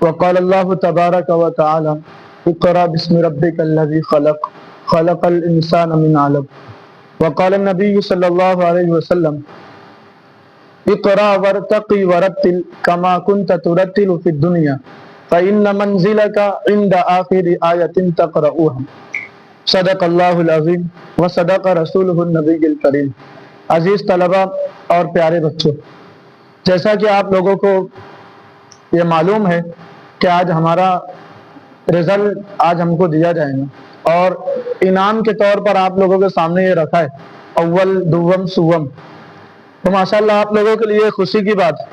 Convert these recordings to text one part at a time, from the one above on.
وقال اللہ تبارک و تعالی اقرأ بسم ربک الذی خلق خلق الانسان من علق وقال النبی صلی اللہ علیہ وسلم اقرأ وارتقی ورتل کما کنت ترتل فی الدنیا فإن منزلک عند آخر آیت تقرأها صدق اللہ العظیم وصدق رسولہ النبی الکریم۔ عزیز طلبہ اور پیارے بچوں، جیسا کہ آپ لوگوں کو یہ معلوم ہے کہ آج ہمارا رزلٹ آج ہم کو دیا جائے گا، اور انعام کے طور پر آپ لوگوں کے سامنے یہ رکھا ہے اول دوم سوم، تو ماشاءاللہ آپ لوگوں کے لیے خوشی کی بات ہے۔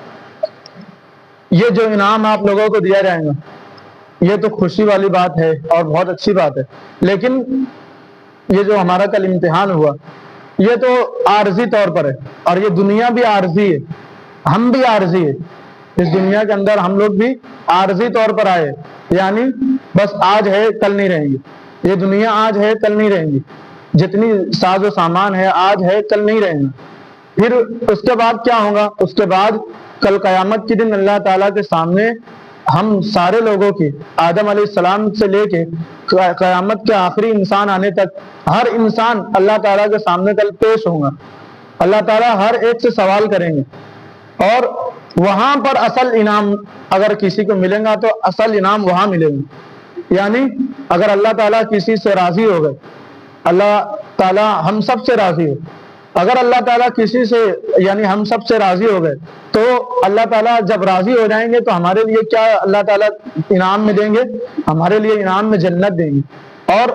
یہ جو انعام آپ لوگوں کو دیا جائے گا یہ تو خوشی والی بات ہے اور بہت اچھی بات ہے، لیکن یہ جو ہمارا کل امتحان ہوا یہ تو عارضی طور پر ہے، اور یہ دنیا بھی عارضی ہے، ہم بھی عارضی ہے، اس دنیا کے اندر ہم لوگ بھی عارضی طور پر آئے، یعنی بس آج ہے کل نہیں رہیں گے، یہ دنیا آج ہے کل نہیں رہیں گی، جتنی ساز و سامان ہے آج ہے کل نہیں رہیں گا۔ پھر اس کے بعد کیا ہوگا؟ اس کے بعد کل قیامت کے دن اللہ تعالیٰ کے سامنے ہم سارے لوگوں کی، آدم علیہ السلام سے لے کے قیامت کے آخری انسان آنے تک، ہر انسان اللہ تعالیٰ کے سامنے کل پیش ہوگا۔ اللہ تعالیٰ ہر ایک سے سوال کریں گے، اور وہاں پر اصل انعام اگر کسی کو ملے گا تو اصل انعام وہاں ملے گا، یعنی اگر اللہ تعالیٰ کسی سے راضی ہو گئے، اللہ تعالیٰ ہم سب سے راضی ہو، اگر اللہ تعالیٰ کسی سے یعنی ہم سب سے راضی ہو گئے تو اللہ تعالیٰ جب راضی ہو جائیں گے تو ہمارے لیے کیا اللہ تعالیٰ انعام میں دیں گے؟ ہمارے لیے انعام میں جنت دیں گے، اور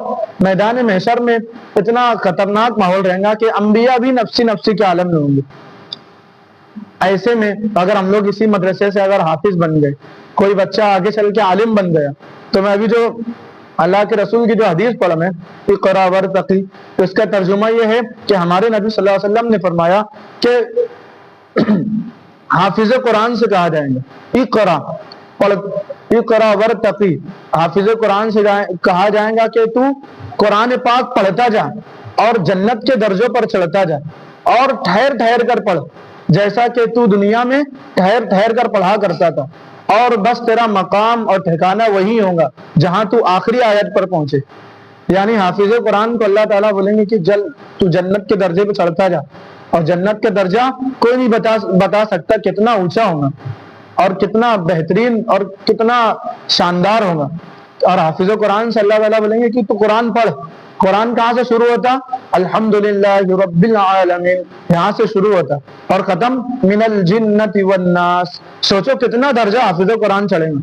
میدان محشر میں اتنا خطرناک ماحول رہے گا کہ انبیاء بھی نفسی نفسی کے عالم میں ہوں گے۔ ایسے میں اگر ہم لوگ اسی مدرسے سے اگر حافظ بن گئے، کوئی بچہ آگے چل کے عالم بن گیا، تو میں ابھی جو اللہ کے رسول کی جو حدیث پڑھا میں اقرأ وارتقی، تو اس کا ترجمہ یہ ہے کہ ہمارے نبی صلی اللہ علیہ وسلم نے فرمایا کہ حافظ قرآن سے کہا جائے گا اقرأ وارتقی، حافظ قرآن سے کہا جائے گا کہ تو قرآن پاک پڑھتا جا اور جنت کے درجوں پر چڑھتا جا، اور ٹھہر ٹھہر کر پڑھ، جیسا کہ تو دنیا میں ٹھہر ٹھہر کر پڑھا کرتا تھا، اور بس تیرا مقام اور ٹھکانہ وہی ہوگا جہاں تو آخری آیت پر پہنچے۔ یعنی حافظ قرآن کو اللہ تعالیٰ بولیں گے کہ تو جنت کے درجے پہ چڑھتا جا، اور جنت کے درجہ کوئی نہیں بتا سکتا کتنا اونچا ہوگا اور کتنا بہترین اور کتنا شاندار ہوگا۔ اور حافظ قرآن سے اللہ تعالیٰ بولیں گے کہ تو قرآن پڑھ۔ قرآن کہاں سے شروع ہوتا؟ الحمدللہ رب العالمین، یہاں سے شروع ہوتا، اور ختم من الجنۃ والناس۔ سوچو کتنا درجہ حافظ قرآن چڑھیں گا،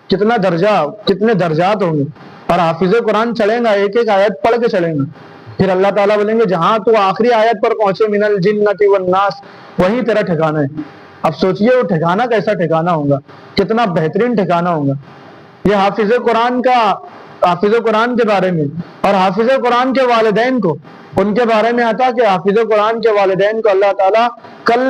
کتنا درجہ، کتنے درجات ہوں گے، اور حافظ قرآن چڑھیں گا، ایک ایک آیت پڑھ کے چڑھیں گا۔ پھر اللہ تعالیٰ بولیں گے جہاں تو آخری آیت پر پہنچے من الجنۃ والناس، وہی تیرا ٹھکانہ ہے۔ اب سوچئے وہ ٹھکانہ کیسا ٹھکانہ ہوگا، کتنا بہترین ٹھکانہ ہوگا۔ یہ حافظ قرآن کا، حافظ قرآن کے بارے میں، اور حافظ قرآن کے والدین کو، ان کے بارے میں آتا کہ حافظ قرآن کے والدین کو اللہ تعالیٰ کل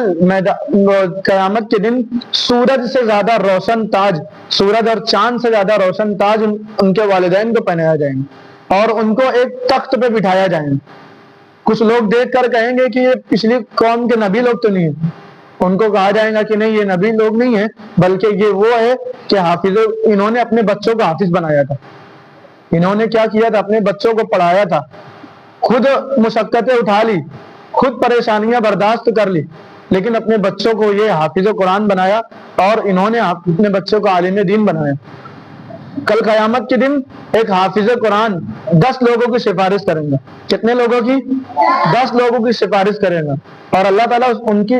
قیامت کے دن سورج سے زیادہ روشن تاج، سورج اور چاند سے زیادہ روشن تاج ان کے والدین کو پہنایا جائیں گے، اور ان کو ایک تخت پہ بٹھایا جائیں گے۔ کچھ لوگ دیکھ کر کہیں گے کہ یہ پچھلی قوم کے نبی لوگ تو نہیں ہیں، ان کو کہا جائے گا کہ نہیں، یہ نبی لوگ نہیں ہیں، بلکہ یہ وہ ہے کہ انہوں نے اپنے بچوں کو حافظ بنایا تھا، انہوں نے کیا کیا تھا؟ اپنے بچوں کو پڑھایا تھا، خود مشقتیں اٹھا لی، خود پریشانیاں برداشت کر لی، لیکن اپنے بچوں کو یہ حافظ قرآن بنایا، اور انہوں نے اپنے بچوں کو عالم دین بنایا۔ کل قیامت کے دن ایک حافظ قرآن 10 لوگوں کی سفارش کریں گا۔ کتنے لوگوں کی؟ 10 لوگوں کی سفارش کریں گا، اور اللہ تعالیٰ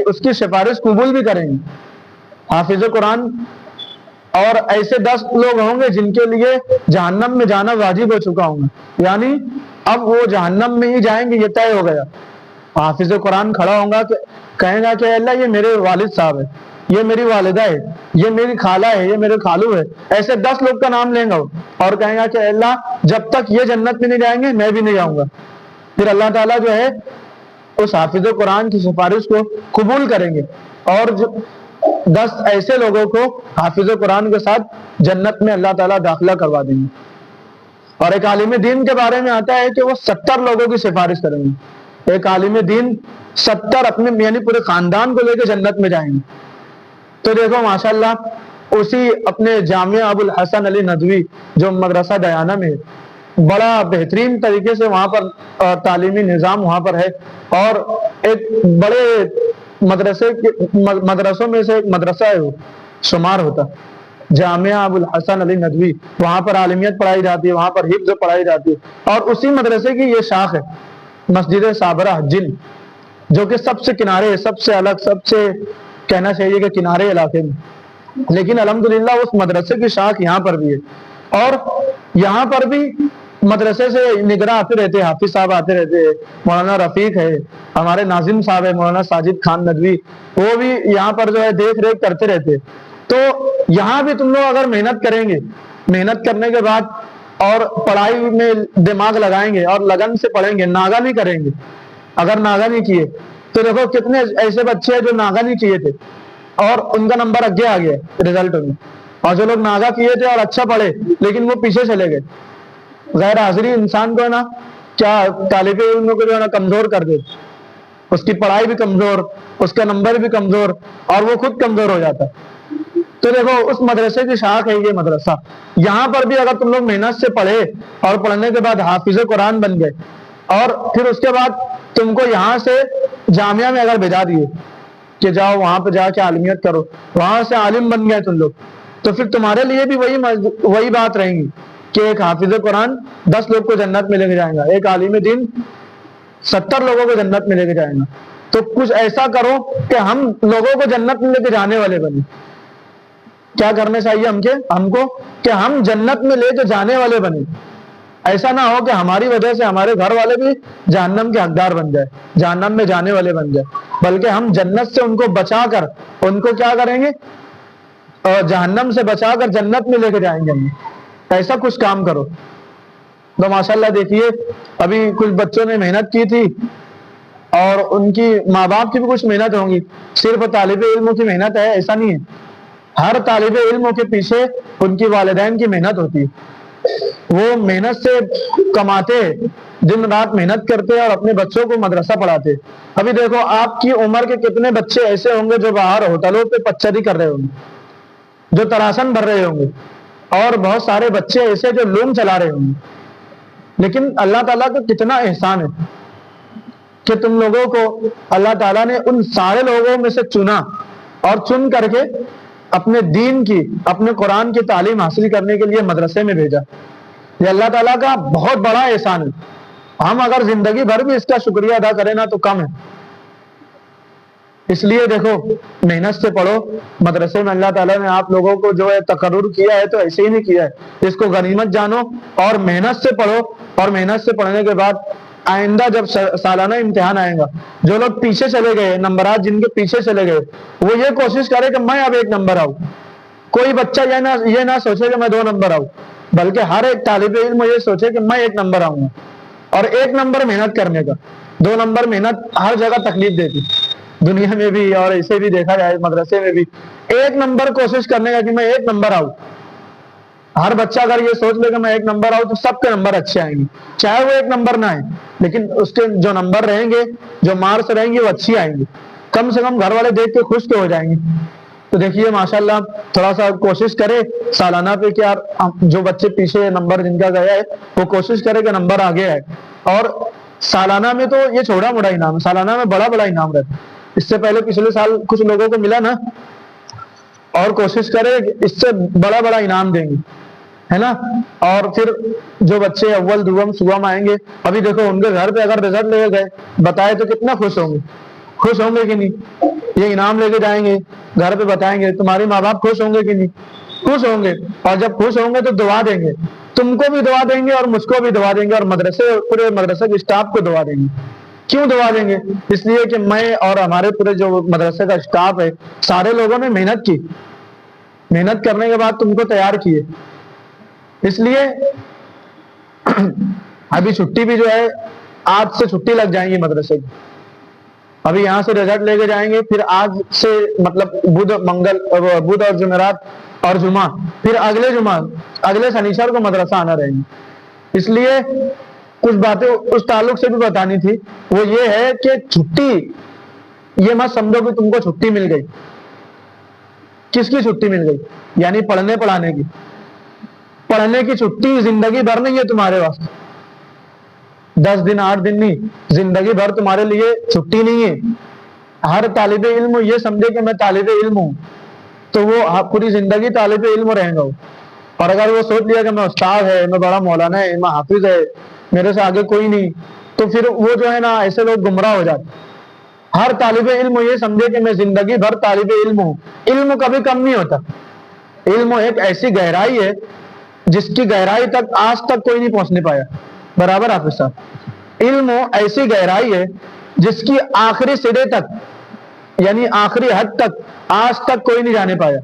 اس کی سفارش قبول بھی کریں گے۔ حافظ قرآن اور ایسے 10 لوگ ہوں گے جن کے لیے جہنم میں جانا واجب ہو چکا ہوگا، یعنی اب وہ جہنم میں ہی جائیں گے، یہ طے ہو گیا۔ حافظ قرآن کھڑا ہوگا کہ کہیں گا کہ اللہ یہ میرے والد صاحب ہے، یہ میری والدہ ہے، یہ میری خالہ ہے، یہ میرے خالو ہے، ایسے 10 لوگ کا نام لیں گا، اور کہیں گا کہ اللہ جب تک یہ جنت میں نہیں جائیں گے میں بھی نہیں جاؤں گا۔ پھر اللہ تعالیٰ جو ہے اس حافظ قرآن کی سفارش کو قبول کریں گے، اور 10 ایسے لوگوں کو حافظ قرآن کے ساتھ جنت میں اللہ تعالیٰ داخلہ کروا دیں گے۔ اور ایک عالم دین کے بارے میں آتا ہے کہ وہ 70 لوگوں کی سفارش کریں گے۔ ایک عالم دین 70 اپنے یعنی پورے خاندان کو لے کے جنت میں جائیں گے۔ تو دیکھو ماشاءاللہ اسی اپنے جامعہ ابو الحسن علی ندوی جو مدرسہ ڈیانہ میں ہے، بڑا بہترین طریقے سے وہاں پر تعلیمی نظام وہاں پر ہے، اور ایک بڑے مدرسوں میں سے ایک مدرسہ ہے وہ شمار ہوتا، جامعہ ابو الحسن علی ندوی۔ وہاں پر عالمیت پڑھائی جاتی ہے، وہاں پر حفظ پڑھائی جاتی ہے، اور اسی مدرسے کی یہ شاخ ہے مسجد صابرہ جن، جو کہ سب سے کنارے، سب سے الگ، سب سے کہنا چاہیے کہ کنارے علاقے میں، لیکن الحمدللہ اس مدرسے کی شاخ یہاں پر بھی ہے، اور یہاں پر بھی مدرسے سے نگراں آتے رہتے، حافظ صاحب آتے رہتے، مولانا رفیق ہے، ہمارے ناظم صاحب ہے مولانا ساجد خان ندوی، وہ بھی یہاں پر جو ہے دیکھ ریکھ کرتے رہتے۔ تو یہاں بھی تم لوگ اگر محنت کریں گے، محنت کرنے کے بعد اور پڑھائی میں دماغ لگائیں گے اور لگن سے پڑھیں گے، ناغہ نہیں کریں گے، اگر ناغہ نہیں کیے تو دیکھو کتنے ایسے بچے ہیں جو ناغہ نہیں کیے تھے اور ان کا نمبر آگے آ گیا رزلٹ میں، اور جو لوگ ناغہ کیے تھے اور اچھا پڑھے لیکن وہ پیچھے چلے گئے، غیر حاضری انسان کو ہے نا کیا طالب علم کو جو ہے نا کمزور کر دے، اس کی پڑھائی بھی کمزور، اس کا نمبر بھی کمزور، اور وہ خود کمزور ہو جاتا ہے۔ تو دیکھو اس مدرسے کی شاخ ہے یہ مدرسہ، یہاں پر بھی اگر تم لوگ محنت سے پڑھے اور پڑھنے کے بعد حافظ قرآن بن گئے، اور پھر اس کے بعد تم کو یہاں سے جامعہ میں اگر بھیجا دیے کہ جاؤ وہاں پہ جا کے عالمیت کرو، وہاں سے عالم بن گئے تم لوگ، تو پھر تمہارے لیے بھی وہی بات رہیں گی کہ ایک حافظ قرآن 10 لوگ کو جنت میں لے کے جائیں گا، ایک عالم دین 70 لوگوں کو جنت میں لے کے جائیں گا۔ تو کچھ ایسا کرو کہ ہم لوگوں کو جنت میں لے کے جانے والے بنے۔ کیا کرنے چاہیے ہم کو کہ ہم جنت میں لے کے جانے والے بنے، ایسا نہ ہو کہ ہماری وجہ سے ہمارے گھر والے بھی جہنم کے حقدار بن جائے، جہنم میں جانے والے بن جائے، بلکہ ہم جنت سے ان کو بچا کر ان کو کیا کریں گے، اور جہنم سے بچا کر جنت میں لے کے جائیں گے۔ ایسا کچھ کام کرو۔ تو ماشاءاللہ دیکھیے ابھی کچھ بچوں نے محنت کی تھی، اور ان کی ماں باپ کی بھی کچھ محنت ہوں گی، صرف طالب علموں کی محنت ہے ایسا نہیں ہے، ہر طالب علموں کے پیچھے ان کی والدین کی محنت ہوتی ہے، وہ محنت سے کماتے، دن رات محنت کرتے اور اپنے بچوں کو مدرسہ پڑھاتے۔ ابھی دیکھو آپ کی عمر کے کتنے بچے ایسے ہوں گے جو باہر ہوٹلوں پہ پچری کر رہے ہوں گے، جو تراسن بھر رہے ہوں گے، اور بہت سارے بچے ایسے جو لوم چلا رہے ہوں گے، لیکن اللہ تعالیٰ کا کتنا احسان ہے کہ تم لوگوں کو اللہ تعالیٰ نے ان سارے لوگوں میں سے چنا، اور چن کر کے اپنے دین کی، اپنے قرآن کی تعلیم حاصل کرنے کے لیے مدرسے میں بھیجا۔ یہ اللہ تعالیٰ کا بہت بڑا احسان ہے، ہم اگر زندگی بھر بھی اس کا شکریہ ادا کریں نا تو کم ہے۔ اس لیے دیکھو محنت سے پڑھو، مدرسے میں اللہ تعالیٰ نے آپ لوگوں کو جو ہے تقرر کیا ہے تو ایسے ہی نہیں کیا ہے، اس کو غنیمت جانو اور محنت سے پڑھو، اور محنت سے پڑھنے کے بعد آئندہ جب سالانہ امتحان آئے گا، جو لوگ پیچھے چلے گئے، نمبرات جن کے پیچھے چلے گئے، وہ یہ کوشش کرے کہ میں اب 1 نمبر آؤں۔ کوئی بچہ یہ نہ سوچے کہ میں 2 نمبر آؤں، بلکہ ہر ایک طالب علم یہ سوچے کہ میں 1 نمبر آؤں گا، اور 1 نمبر محنت کرنے کا، 2 نمبر محنت ہر جگہ تکلیف دیتی، دنیا میں بھی اور ایسے بھی دیکھا جائے مدرسے میں بھی، 1 نمبر کوشش کرنے کا کہ میں 1 نمبر آؤں۔ ہر بچہ اگر یہ سوچ لے کہ میں 1 نمبر آؤں تو سب کے نمبر اچھے آئیں گے، چاہے وہ 1 نمبر نہ آئے، لیکن اس کے جو نمبر رہیں گے، جو مارکس رہیں گے وہ اچھی آئیں گے، کم سے کم گھر والے دیکھ کے خوش تو ہو جائیں گے۔ تو دیکھیے ماشاءاللہ تھوڑا سا کوشش کرے سالانہ پہ کہ جو بچے پیچھے نمبر جن کا گیا ہے وہ کوشش کرے کہ نمبر آگے آئے، اور سالانہ میں تو یہ چھوٹا موٹا انعام ہے، سالانہ میں بڑا بڑا انعام رہتا ہے۔ اس سے پہلے پچھلے سال کچھ لوگوں کو ملا نا، اور کوشش کرے اس سے بڑا بڑا انعام دیں گے، ہے نا۔ اور پھر جو بچے اول دوم صبح میں آئیں گے، ابھی دیکھو ان کے گھر پہ اگر رزلٹ لے گئے بتائے تو کتنا خوش ہوں گے، خوش ہوں گے کہ نہیں؟ یہ انعام لے کے جائیں گے گھر پہ بتائیں گے، تمہارے ماں باپ خوش ہوں گے کہ نہیں؟ خوش ہوں گے، اور جب خوش ہوں گے تو دعا دیں گے، تم کو بھی دعا دیں گے اور مجھ کو بھی دعا دیں گے، اور پورے مدرسے کے اسٹاف کو دعا دیں گے۔ کیوں دعا دیں گے؟ اس لیے کہ میں اور ہمارے پورے جو مدرسے کا اسٹاف ہے سارے لوگوں نے محنت کی، محنت کرنے کے بعد تم کو تیار کیے۔ اس لیے ابھی چھٹی بھی جو ہے آج سے چھٹی لگ جائیں گی مدرسے کی، ابھی یہاں سے رزلٹ لے کے جائیں گے، پھر آج سے مطلب بدھ اور جمعرات اور جمعہ، پھر اگلے جمعہ اگلے شنیچر کو مدرسہ آنا رہیں گے۔ اس لیے کچھ باتیں اس تعلق سے بھی بتانی تھی، وہ یہ ہے کہ چھٹی یہ مت سمجھو کہ تم کو چھٹی مل گئی، کس کی چھٹی مل گئی؟ یعنی پڑھنے پڑھانے کی. پڑھنے کی چھٹی زندگی بھر نہیں ہے تمہارے واسطے, 10 دن 8 دن نہیں, زندگی بھر تمہارے لیے چھٹی نہیں ہے. ہر طالب علم یہ سمجھے کہ میں طالب علم ہوں تو وہ پوری زندگی طالب علم رہے گا. اور اگر وہ سوچ لیا کہ میں استاد ہے, میں بڑا مولانا ہے, میں حافظ ہے, میرے سے آگے کوئی نہیں, تو پھر وہ جو ہے نا ایسے لوگ گمراہ ہو جاتے. ہر طالب علم یہ سمجھے کہ میں زندگی بھر طالب علم ہوں. علم کبھی کم نہیں ہوتا. علم ایک ایسی گہرائی ہے جس کی گہرائی تک آج تک کوئی نہیں پہنچنے پایا. برابر حافظ صاحب, علم ایسی گہرائی ہے جس کی آخری سرے تک یعنی آخری حد تک آج تک کوئی نہیں جانے پایا.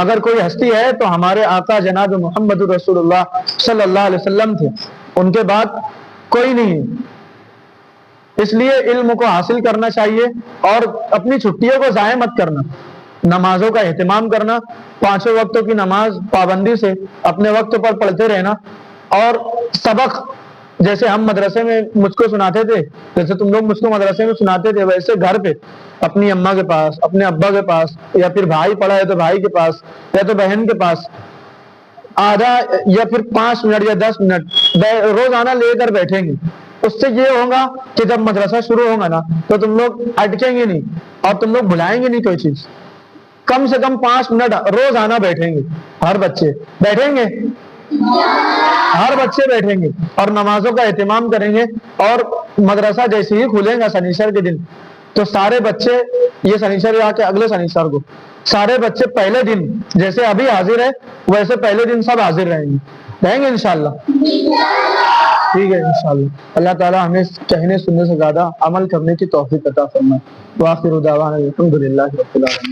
اگر کوئی ہستی ہے تو ہمارے آقا جناب محمد رسول اللہ صلی اللہ علیہ وسلم تھے, ان کے بعد کوئی نہیں ہے. اس لیے علم کو حاصل کرنا چاہیے اور اپنی چھٹیوں کو ضائع مت کرنا. نمازوں کا اہتمام کرنا, 5 وقتوں کی نماز پابندی سے اپنے وقت پر پڑھتے رہنا. اور سبق جیسے ہم مدرسے میں مجھ کو سناتے تھے, جیسے تم لوگ مجھ کو مدرسے میں سناتے تھے, ویسے گھر پہ اپنی اماں کے پاس, اپنے ابا کے پاس, یا پھر بھائی پڑھا ہے تو بھائی کے پاس, یا تو بہن کے پاس آدھا یا پھر 5 منٹ یا 10 منٹ روزانہ لے کر بیٹھیں گے. اس سے یہ ہوگا کہ جب مدرسہ شروع ہوگا نا تو تم لوگ اٹکیں گے نہیں اور تم لوگ بھلائیں گے نہیں کوئی چیز. کم سے کم 5 منٹ روزانہ بیٹھیں گے. ہر بچے بیٹھیں گے, ہر بچے بیٹھیں گے اور نمازوں کا اہتمام کریں گے. اور مدرسہ جیسے ہی کھلے گا شنیچر کے دن تو سارے بچے, یہ شنیچر یا کے اگلے شنیچر کو سارے بچے پہلے دن جیسے ابھی حاضر ہے ویسے پہلے دن سب حاضر رہیں گے انشاءاللہ. ٹھیک ہے انشاءاللہ. اللہ تعالی ہمیں کہنے سننے سے زیادہ عمل کرنے کی توفیق عطا فرمائے. وآخر دعوانا الحمدللہ رب العالمین.